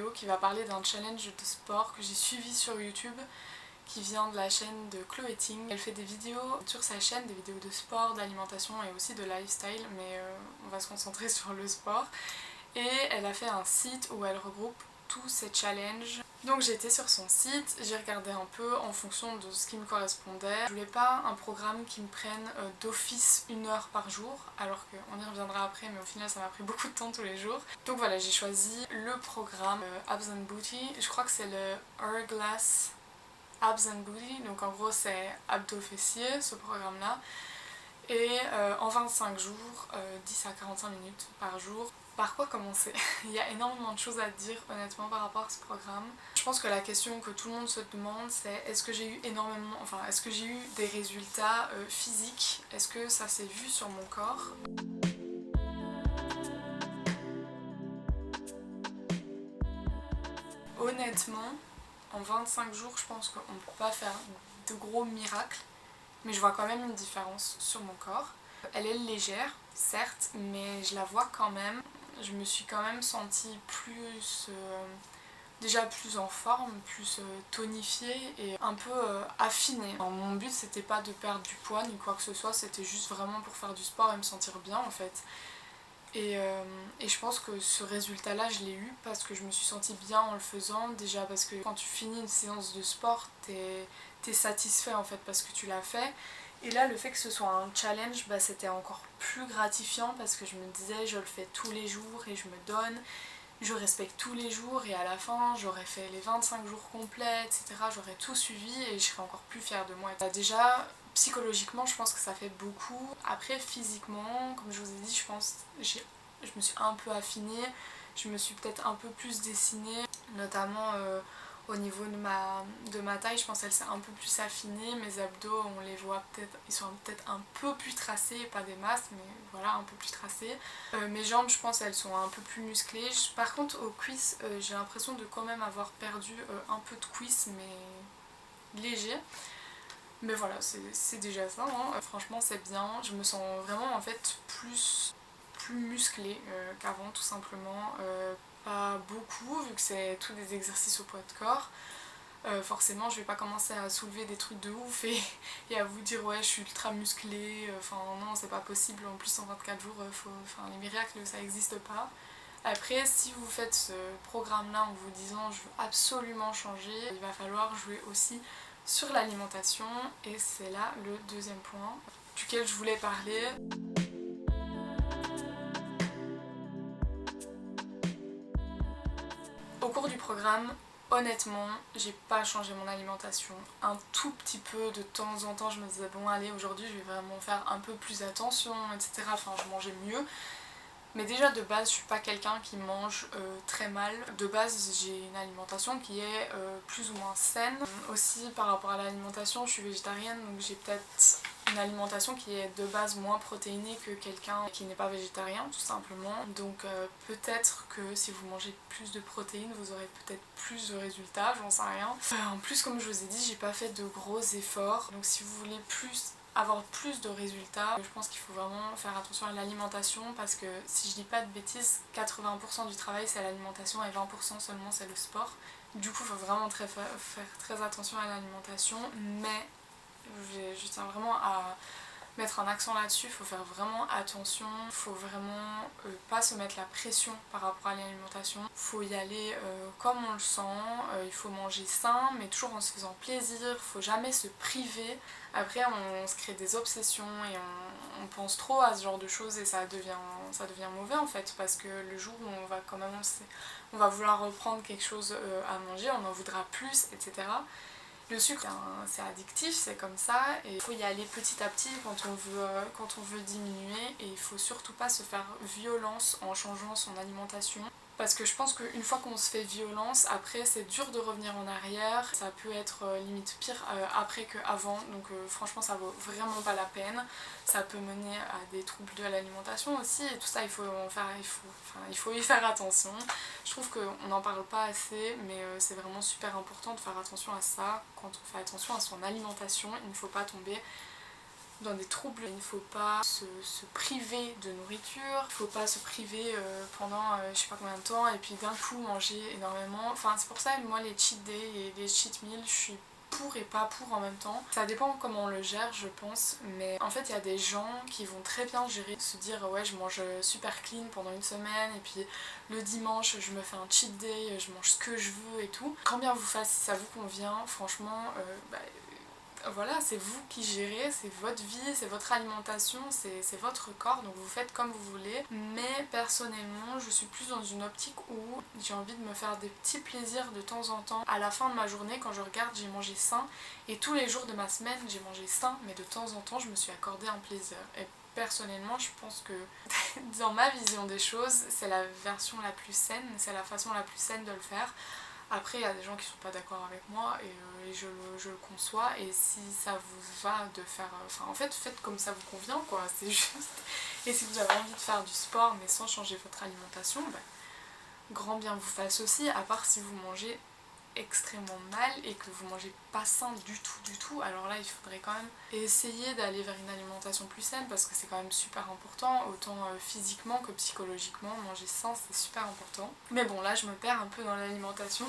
vidéo qui va parler d'un challenge de sport que j'ai suivi sur YouTube qui vient de la chaîne de Chloé Ting. Elle fait des vidéos sur sa chaîne, des vidéos de sport, d'alimentation et aussi de lifestyle, mais on va se concentrer sur le sport. Et elle a fait un site où elle regroupe tous ces challenges. Donc j'ai été sur son site, j'ai regardé un peu en fonction de ce qui me correspondait. Je voulais pas un programme qui me prenne d'office 1 heure par jour, alors qu'on y reviendra après, mais au final ça m'a pris beaucoup de temps tous les jours. Donc voilà, j'ai choisi le programme Abs and Booty. Je crois que c'est le Hourglass Abs and Booty, donc en gros c'est abdos fessiers ce programme là. Et en 25 jours, 10 à 45 minutes par jour. Par quoi commencer? Il y a énormément de choses à dire honnêtement par rapport à ce programme. Je pense que la question que tout le monde se demande c'est est-ce que j'ai eu est-ce que j'ai eu des résultats physiques? Est-ce que ça s'est vu sur mon corps? Honnêtement, en 25 jours, je pense qu'on ne peut pas faire de gros miracles, mais je vois quand même une différence sur mon corps. Elle est légère, certes, mais je la vois quand même. Je me suis quand même sentie déjà plus en forme, plus tonifiée et un peu affinée. Alors, mon but c'était pas de perdre du poids ni quoi que ce soit, c'était juste vraiment pour faire du sport et me sentir bien en fait. Et je pense que ce résultat-là, je l'ai eu parce que je me suis sentie bien en le faisant. Déjà parce que quand tu finis une séance de sport, t'es satisfait en fait parce que tu l'as fait. Et là, le fait que ce soit un challenge, c'était encore plus gratifiant parce que je me disais, je le fais tous les jours et je me donne. Je respecte tous les jours et à la fin, j'aurais fait les 25 jours complets, etc. J'aurais tout suivi et je serais encore plus fière de moi. Déjà, psychologiquement, je pense que ça fait beaucoup. Après, physiquement, comme je vous ai dit, je pense je me suis un peu affinée. Je me suis peut-être un peu plus dessinée, notamment au niveau de ma taille. Je pense qu'elle s'est un peu plus affinée. Mes abdos, on les voit peut-être, ils sont peut-être un peu plus tracés, pas des masses, mais voilà, un peu plus tracés. Mes jambes, je pense, elles sont un peu plus musclées. Par contre, aux cuisses, j'ai l'impression de quand même avoir perdu un peu de cuisses, mais léger. Mais voilà, c'est déjà ça, hein. Franchement, c'est bien. Je me sens vraiment en fait plus musclée qu'avant, tout simplement. Pas beaucoup, vu que c'est tous des exercices au poids de corps. Forcément, je vais pas commencer à soulever des trucs de ouf et à vous dire ouais, je suis ultra musclée. Enfin, non, c'est pas possible. En plus, en 24 jours, les miracles, ça existe pas. Après, si vous faites ce programme-là en vous disant je veux absolument changer, il va falloir jouer aussi sur l'alimentation et c'est là le deuxième point duquel je voulais parler. Au cours du programme, honnêtement, j'ai pas changé mon alimentation. Un tout petit peu de temps en temps, je me disais bon allez, aujourd'hui je vais vraiment faire un peu plus attention, etc. Enfin, je mangeais mieux. Mais déjà de base, je suis pas quelqu'un qui mange très mal. De base, j'ai une alimentation qui est plus ou moins saine. Aussi, par rapport à l'alimentation, je suis végétarienne, donc j'ai peut-être une alimentation qui est de base moins protéinée que quelqu'un qui n'est pas végétarien, tout simplement. Donc peut-être que si vous mangez plus de protéines, vous aurez peut-être plus de résultats, j'en sais rien. En plus, comme je vous ai dit, j'ai pas fait de gros efforts. Donc si vous voulez avoir plus de résultats, je pense qu'il faut vraiment faire attention à l'alimentation parce que si je dis pas de bêtises, 80% du travail c'est l'alimentation et 20% seulement c'est le sport. Du coup, il faut vraiment faire très attention à l'alimentation, mais je tiens vraiment à mettre un accent là-dessus, il faut faire vraiment attention, il faut vraiment pas se mettre la pression par rapport à l'alimentation, il faut y aller comme on le sent, il faut manger sain mais toujours en se faisant plaisir, il faut jamais se priver. Après on se crée des obsessions et on pense trop à ce genre de choses et ça devient mauvais en fait parce que le jour où on va vouloir reprendre quelque chose à manger, on en voudra plus, etc. Le sucre, c'est addictif, c'est comme ça, et il faut y aller petit à petit quand on veut diminuer, et il faut surtout pas se faire violence en changeant son alimentation. Parce que je pense qu'une fois qu'on se fait violence, après c'est dur de revenir en arrière, ça peut être limite pire après qu'avant, donc franchement ça vaut vraiment pas la peine. Ça peut mener à des troubles de l'alimentation aussi, et tout ça il faut y faire attention. Je trouve qu'on n'en parle pas assez, mais c'est vraiment super important de faire attention à ça. Quand on fait attention à son alimentation, il ne faut pas tomber dans des troubles. Il ne faut pas se priver de nourriture, il ne faut pas se priver pendant je sais pas combien de temps et puis d'un coup manger énormément. Enfin c'est pour ça que moi les cheat days et les cheat meals je suis pour et pas pour en même temps. Ça dépend comment on le gère je pense, mais en fait il y a des gens qui vont très bien gérer, se dire ouais je mange super clean pendant une semaine et puis le dimanche je me fais un cheat day, je mange ce que je veux et tout. Quand bien vous fasse, si ça vous convient, franchement voilà, c'est vous qui gérez, c'est votre vie, c'est votre alimentation, c'est votre corps, donc vous faites comme vous voulez. Mais personnellement, je suis plus dans une optique où j'ai envie de me faire des petits plaisirs de temps en temps. À la fin de ma journée, quand je regarde, j'ai mangé sain, et tous les jours de ma semaine, j'ai mangé sain, mais de temps en temps, je me suis accordé un plaisir. Et personnellement, je pense que dans ma vision des choses, c'est la version la plus saine, c'est la façon la plus saine de le faire. Après, il y a des gens qui sont pas d'accord avec moi et je le conçois. Et si ça vous va de faire... Enfin, en fait, faites comme ça vous convient, quoi. C'est juste... Et si vous avez envie de faire du sport, mais sans changer votre alimentation, grand bien vous fasse aussi. À part si vous mangez extrêmement mal et que vous mangez pas sain du tout, alors là il faudrait quand même essayer d'aller vers une alimentation plus saine parce que c'est quand même super important, autant physiquement que psychologiquement. Manger sain c'est super important, mais bon là je me perds un peu dans l'alimentation,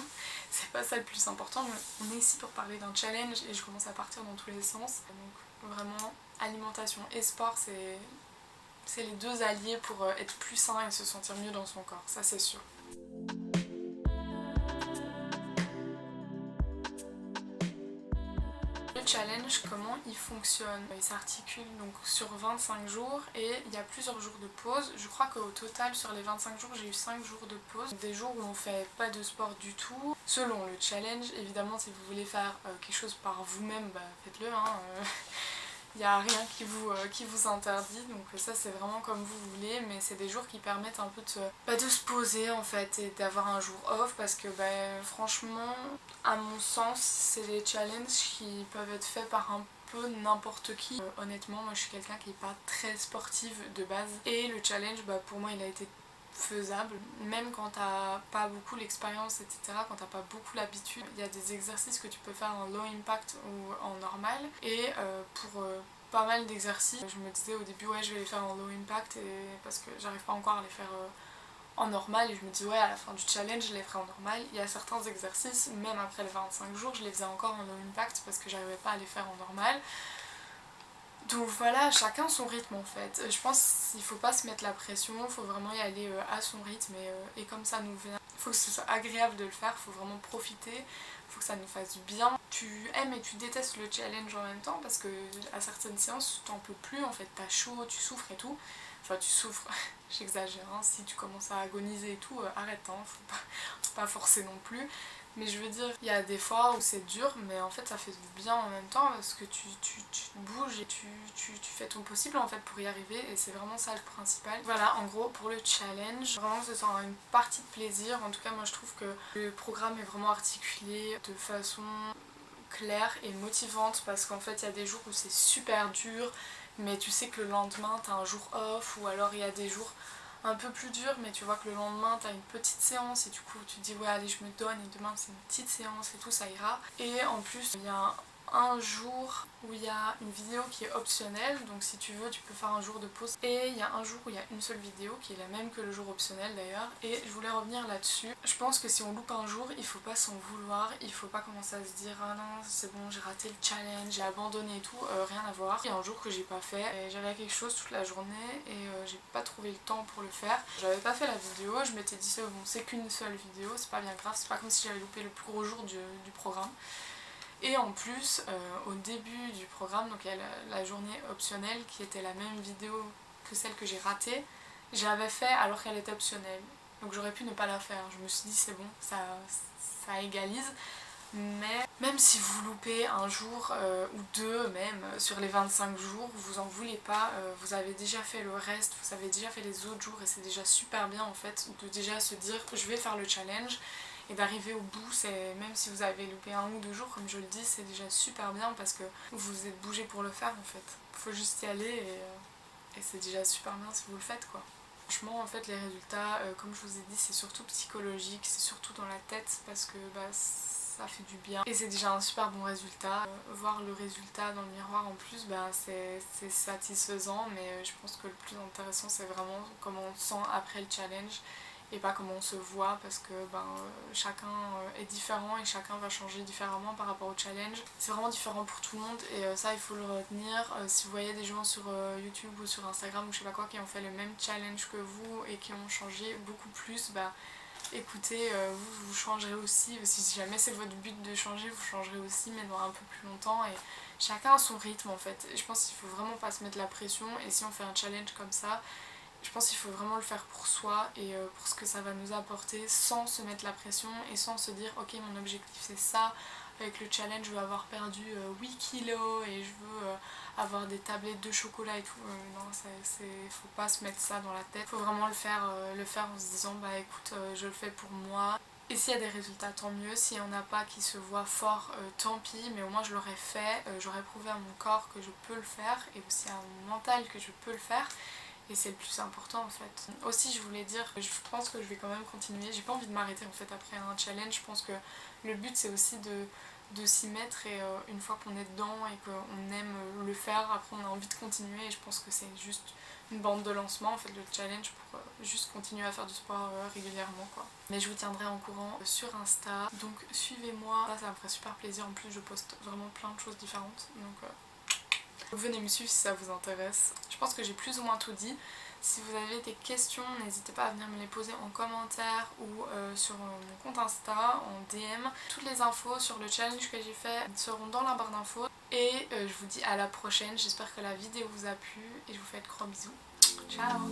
c'est pas ça le plus important. On est ici pour parler d'un challenge et je commence à partir dans tous les sens, donc vraiment alimentation et sport c'est les deux alliés pour être plus sain et se sentir mieux dans son corps, ça c'est sûr. Le challenge, comment il fonctionne? Il s'articule donc sur 25 jours et il y a plusieurs jours de pause. Je crois qu'au total sur les 25 jours j'ai eu 5 jours de pause. Des jours où on fait pas de sport du tout. Selon le challenge, évidemment si vous voulez faire quelque chose par vous-même, faites-le. Il n'y a rien qui vous interdit, donc ça c'est vraiment comme vous voulez, mais c'est des jours qui permettent un peu de se poser en fait et d'avoir un jour off parce que franchement, à mon sens, c'est des challenges qui peuvent être faits par un peu n'importe qui. Honnêtement, moi je suis quelqu'un qui n'est pas très sportive de base et le challenge pour moi il a été faisable, même quand t'as pas beaucoup l'expérience, etc., quand t'as pas beaucoup l'habitude. Il y a des exercices que tu peux faire en low impact ou en normal, et pour pas mal d'exercices, je me disais au début ouais je vais les faire en low impact parce que j'arrive pas encore à les faire en normal, et je me dis ouais à la fin du challenge je les ferai en normal. Il y a certains exercices, même après les 25 jours, je les faisais encore en low impact parce que j'arrivais pas à les faire en normal. Donc voilà, chacun son rythme en fait. Je pense qu'il faut pas se mettre la pression, il faut vraiment y aller à son rythme et comme ça nous vient. Il faut que ce soit agréable de le faire, il faut vraiment profiter, il faut que ça nous fasse du bien. Tu aimes et tu détestes le challenge en même temps parce que à certaines séances t'en peux plus en fait, t'as chaud, tu souffres et tout. Enfin tu souffres, j'exagère, si tu commences à agoniser et tout, arrête, faut pas forcer non plus. Mais je veux dire, il y a des fois où c'est dur, mais en fait ça fait du bien en même temps parce que tu bouges et tu fais ton possible en fait pour y arriver, et c'est vraiment ça le principal. Voilà, en gros pour le challenge, vraiment ce sera une partie de plaisir. En tout cas moi je trouve que le programme est vraiment articulé de façon claire et motivante parce qu'en fait il y a des jours où c'est super dur, mais tu sais que le lendemain t'as un jour off, ou alors il y a des jours un peu plus dur, mais tu vois que le lendemain t'as une petite séance et du coup tu te dis ouais allez je me donne et demain c'est une petite séance et tout, ça ira. Et en plus il y a un jour où il y a une vidéo qui est optionnelle, donc si tu veux tu peux faire un jour de pause, et il y a un jour où il y a une seule vidéo qui est la même que le jour optionnel d'ailleurs. Et je voulais revenir là-dessus, je pense que si on loupe un jour il faut pas s'en vouloir, il faut pas commencer à se dire ah non c'est bon j'ai raté le challenge, j'ai abandonné et tout, rien à voir. Il y a un jour que j'ai pas fait et j'avais quelque chose toute la journée et j'ai pas trouvé le temps pour le faire, j'avais pas fait la vidéo, je m'étais dit c'est bon c'est qu'une seule vidéo, c'est pas bien grave, c'est pas comme si j'avais loupé le plus gros jour du programme. Et en plus, au début du programme, donc il y a la journée optionnelle qui était la même vidéo que celle que j'ai ratée, j'avais fait alors qu'elle était optionnelle. Donc j'aurais pu ne pas la faire. Je me suis dit c'est bon, ça égalise. Mais même si vous loupez un jour ou deux même sur les 25 jours, vous en voulez pas, vous avez déjà fait le reste, vous avez déjà fait les autres jours et c'est déjà super bien en fait de déjà se dire je vais faire le challenge. Et d'arriver au bout, même si vous avez loupé un ou deux jours, comme je le dis, c'est déjà super bien parce que vous vous êtes bougé pour le faire en fait. Faut juste y aller et c'est déjà super bien si vous le faites quoi. Franchement en fait les résultats, comme je vous ai dit, c'est surtout psychologique, c'est surtout dans la tête parce que ça fait du bien et c'est déjà un super bon résultat. Voir le résultat dans le miroir en plus, c'est satisfaisant, mais je pense que le plus intéressant c'est vraiment comment on se sent après le challenge et pas comment on se voit, parce que chacun est différent et chacun va changer différemment par rapport au challenge. C'est vraiment différent pour tout le monde et ça il faut le retenir. Si vous voyez des gens sur YouTube ou sur Instagram ou je sais pas quoi qui ont fait le même challenge que vous et qui ont changé beaucoup plus, écoutez, vous changerez aussi. Si jamais c'est votre but de changer, vous changerez aussi, mais dans un peu plus longtemps. Et chacun a son rythme en fait. Et je pense qu'il faut vraiment pas se mettre la pression, et si on fait un challenge comme ça, je pense qu'il faut vraiment le faire pour soi et pour ce que ça va nous apporter, sans se mettre la pression et sans se dire ok, mon objectif c'est ça, avec le challenge je veux avoir perdu 8 kilos et je veux avoir des tablettes de chocolat et tout. Non, faut pas se mettre ça dans la tête, faut vraiment le faire en se disant écoute, je le fais pour moi. Et s'il y a des résultats, tant mieux. S'il n'y en a pas qui se voient fort, tant pis, mais au moins je l'aurais fait, j'aurais prouvé à mon corps que je peux le faire et aussi à mon mental que je peux le faire. Et c'est le plus important en fait. Aussi je voulais dire, je pense que je vais quand même continuer. J'ai pas envie de m'arrêter en fait après un challenge. Je pense que le but c'est aussi de s'y mettre et une fois qu'on est dedans et qu'on aime le faire, après on a envie de continuer et je pense que c'est juste une bande de lancement en fait le challenge pour juste continuer à faire du sport régulièrement quoi. Mais je vous tiendrai en courant sur Insta, donc suivez-moi, ça me ferait super plaisir. En plus je poste vraiment plein de choses différentes, donc venez me suivre si ça vous intéresse. Je pense que j'ai plus ou moins tout dit. Si vous avez des questions, n'hésitez pas à venir me les poser en commentaire ou sur mon compte Insta, en DM. Toutes les infos sur le challenge que j'ai fait seront dans la barre d'infos. Et je vous dis à la prochaine. J'espère que la vidéo vous a plu et je vous fais de gros bisous. Ciao!